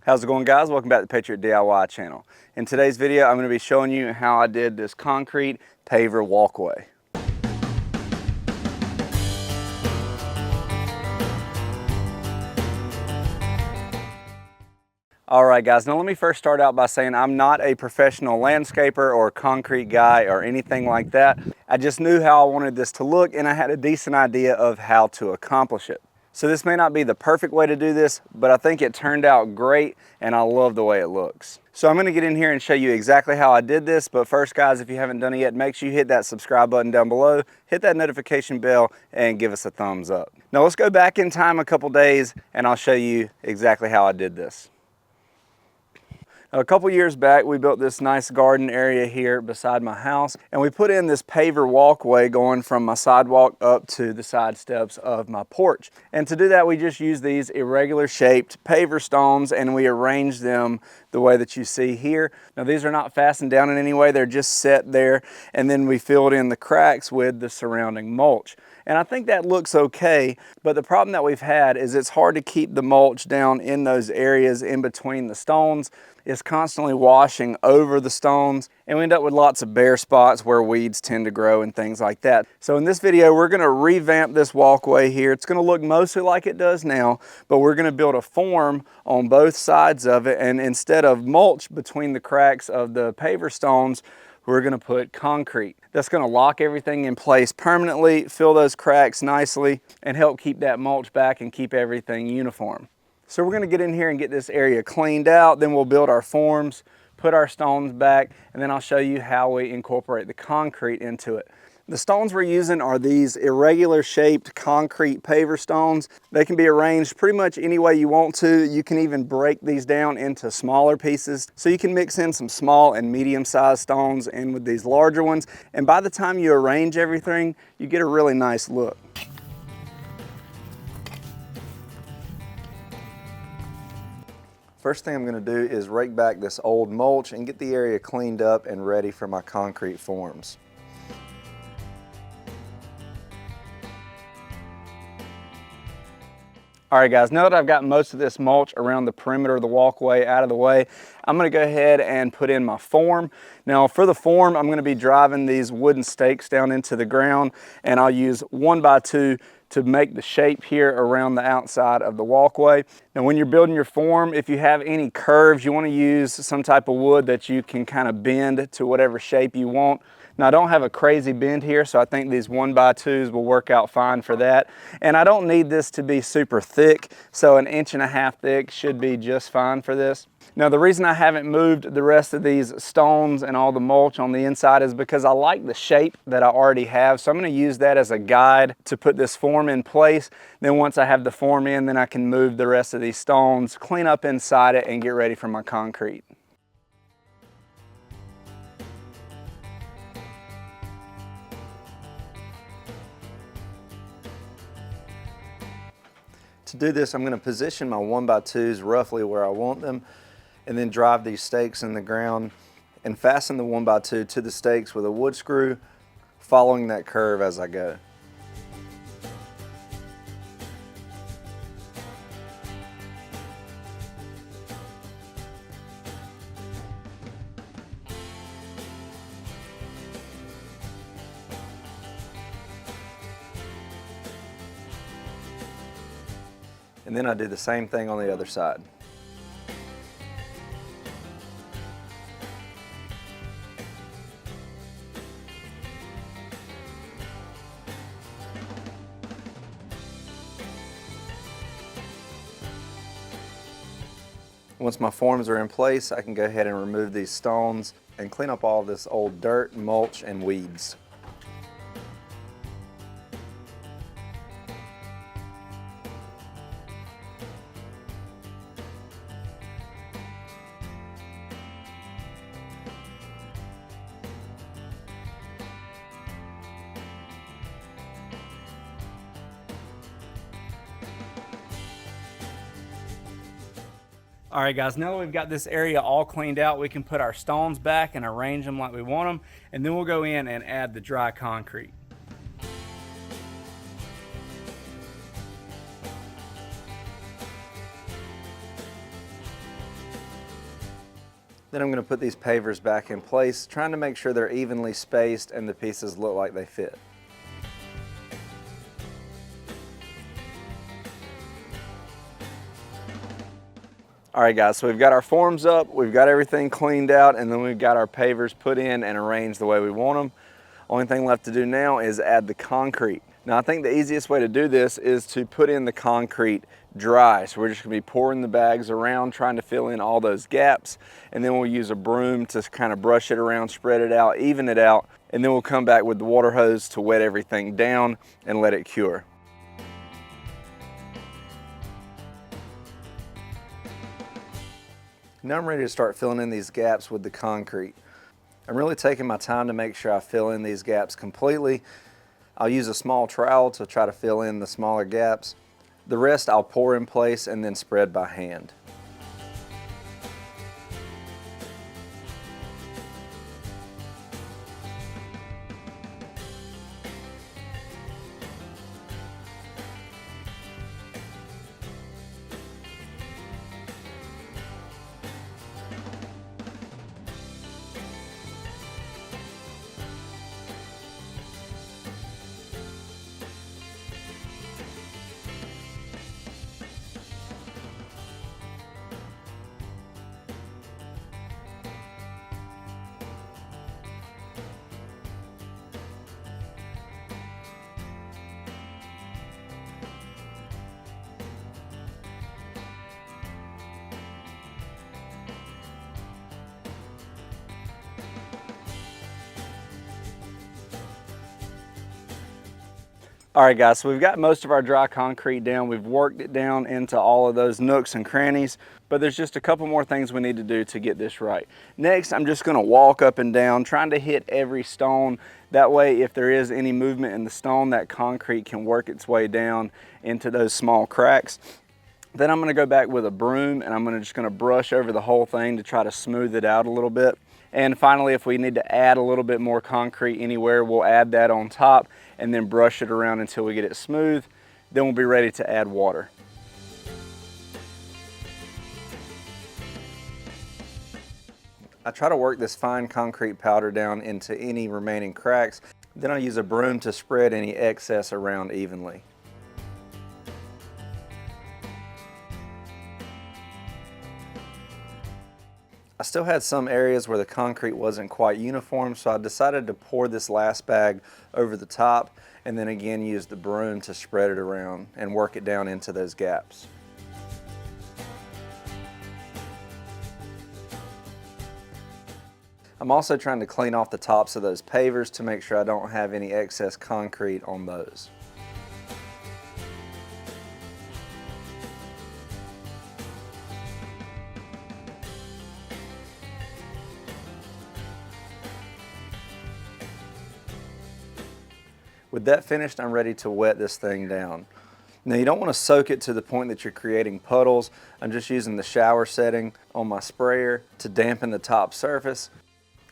How's it going, guys? Welcome back to the PatriotDIY channel. In today's video, I'm going to be showing you how I did this concrete paver walkway. Alright guys, now let me first start out by saying I'm not a professional landscaper or concrete guy or anything like that. I just knew how I wanted this to look and I had a decent idea of how to accomplish it. So this may not be the perfect way to do this, but I think it turned out great and I love the way it looks. So I'm going to get in here and show you exactly how I did this, but first guys, if you haven't done it yet, make sure you hit that subscribe button down below, hit that notification bell, and give us a thumbs up. Now let's go back in time a couple days and I'll show you exactly how I did this. A couple years back, we built this nice garden area here beside my house, and we put in this paver walkway going from my sidewalk up to the side steps of my porch. And to do that, we just used these irregular shaped paver stones and we arranged them the way that you see here. Now these are not fastened down in any way, they're just set there, and then we filled in the cracks with the surrounding mulch. And I think that looks okay, but the problem that we've had is it's hard to keep the mulch down in those areas in between the stones. It's constantly washing over the stones, and we end up with lots of bare spots where weeds tend to grow and things like that. So in this video, we're gonna revamp this walkway here. It's gonna look mostly like it does now, but we're gonna build a form on both sides of it, and instead of mulch between the cracks of the paver stones, we're gonna put concrete. That's gonna lock everything in place permanently, fill those cracks nicely, and help keep that mulch back and keep everything uniform. So we're gonna get in here and get this area cleaned out, then we'll build our forms, put our stones back, and then I'll show you how we incorporate the concrete into it. The stones we're using are these irregular shaped concrete paver stones. They can be arranged pretty much any way you want to. You can even break these down into smaller pieces. So you can mix in some small and medium sized stones in with these larger ones. And by the time you arrange everything, you get a really nice look. First thing I'm going to do is rake back this old mulch and get the area cleaned up and ready for my concrete forms. All right guys, now that I've got most of this mulch around the perimeter of the walkway out of the way, I'm gonna go ahead and put in my form. Now for the form, I'm gonna be driving these wooden stakes down into the ground, and I'll use 1x2 to make the shape here around the outside of the walkway. Now when you're building your form, if you have any curves, you wanna use some type of wood that you can kind of bend to whatever shape you want. Now I don't have a crazy bend here, so I think these 1x2s will work out fine for that. And I don't need this to be super thick, so 1.5 inches thick should be just fine for this. Now the reason I haven't moved the rest of these stones and all the mulch on the inside is because I like the shape that I already have, so I'm going to use that as a guide to put this form in place. Then once I have the form in, then I can move the rest of these stones, clean up inside it, and get ready for my concrete. To do this, I'm going to position my 1x2s roughly where I want them, and then drive these stakes in the ground and fasten the 1x2 to the stakes with a wood screw, following that curve as I go. And then I do the same thing on the other side. Once my forms are in place, I can go ahead and remove these stones and clean up all this old dirt, mulch, and weeds. All right guys, now that we've got this area all cleaned out, we can put our stones back and arrange them like we want them, and then we'll go in and add the dry concrete. Then I'm going to put these pavers back in place, trying to make sure they're evenly spaced and the pieces look like they fit. All right guys, so we've got our forms up, we've got everything cleaned out, and then we've got our pavers put in and arranged the way we want them. Only thing left to do now is add the concrete. Now I think the easiest way to do this is to put in the concrete dry. So we're just gonna be pouring the bags around, trying to fill in all those gaps, and then we'll use a broom to kind of brush it around, spread it out, even it out, and then we'll come back with the water hose to wet everything down and let it cure. Now I'm ready to start filling in these gaps with the concrete. I'm really taking my time to make sure I fill in these gaps completely. I'll use a small trowel to try to fill in the smaller gaps. The rest I'll pour in place and then spread by hand. All right guys, so we've got most of our dry concrete down. We've worked it down into all of those nooks and crannies, but there's just a couple more things we need to do to get this right. Next, I'm just gonna walk up and down, trying to hit every stone. That way, if there is any movement in the stone, that concrete can work its way down into those small cracks. Then I'm gonna go back with a broom and I'm just gonna brush over the whole thing to try to smooth it out a little bit. And finally, if we need to add a little bit more concrete anywhere, we'll add that on top and then brush it around until we get it smooth. Then we'll be ready to add water. I try to work this fine concrete powder down into any remaining cracks. Then I use a broom to spread any excess around evenly. I still had some areas where the concrete wasn't quite uniform, so I decided to pour this last bag over the top and then again use the broom to spread it around and work it down into those gaps. I'm also trying to clean off the tops of those pavers to make sure I don't have any excess concrete on those. With that finished, I'm ready to wet this thing down. Now you don't want to soak it to the point that you're creating puddles. I'm just using the shower setting on my sprayer to dampen the top surface.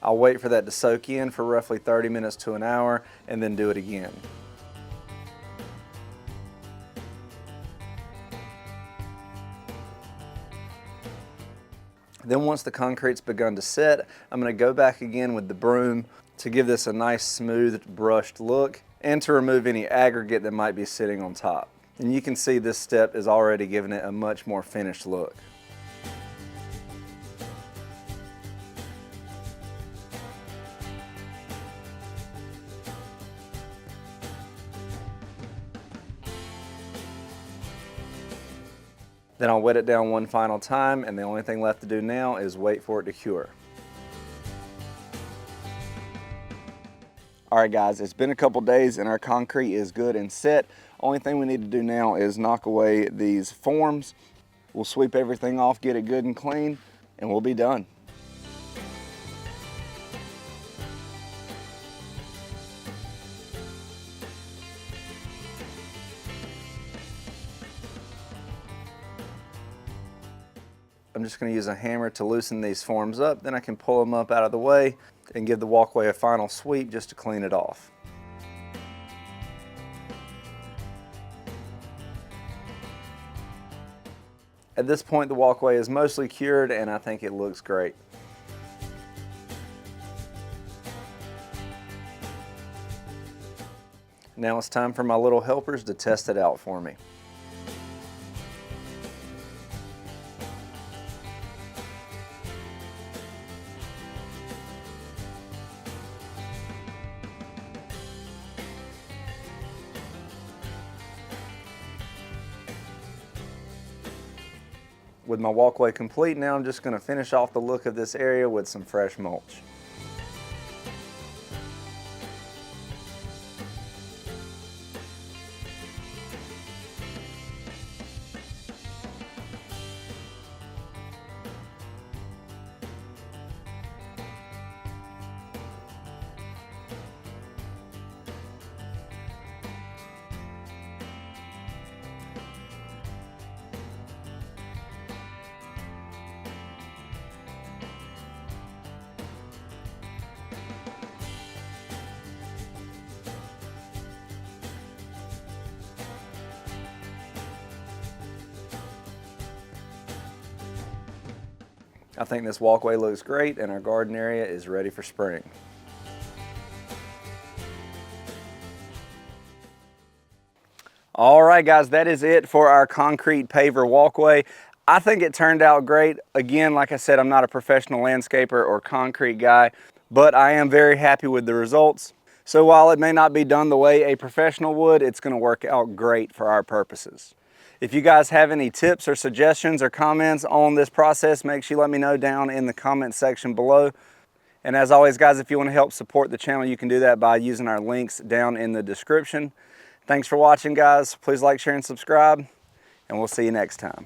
I'll wait for that to soak in for roughly 30 minutes to an hour and then do it again. Then once the concrete's begun to set, I'm going to go back again with the broom to give this a nice smooth brushed look and to remove any aggregate that might be sitting on top. And you can see this step is already giving it a much more finished look. Then I'll wet it down one final time, and the only thing left to do now is wait for it to cure. All right guys, it's been a couple days and our concrete is good and set. Only thing we need to do now is knock away these forms. We'll sweep everything off, get it good and clean, and we'll be done. I'm just going to use a hammer to loosen these forms up, then I can pull them up out of the way and give the walkway a final sweep just to clean it off. At this point the walkway is mostly cured and I think it looks great. Now it's time for my little helpers to test it out for me. With my walkway complete, now I'm just going to finish off the look of this area with some fresh mulch. I think this walkway looks great and our garden area is ready for spring. All right guys, that is it for our concrete paver walkway. I think it turned out great. Again, like I said, I'm not a professional landscaper or concrete guy, but I am very happy with the results. So while it may not be done the way a professional would, it's going to work out great for our purposes. If you guys have any tips or suggestions or comments on this process, make sure you let me know down in the comment section below. And as always guys, if you want to help support the channel, you can do that by using our links down in the description. Thanks for watching guys. Please like, share, and subscribe, and we'll see you next time.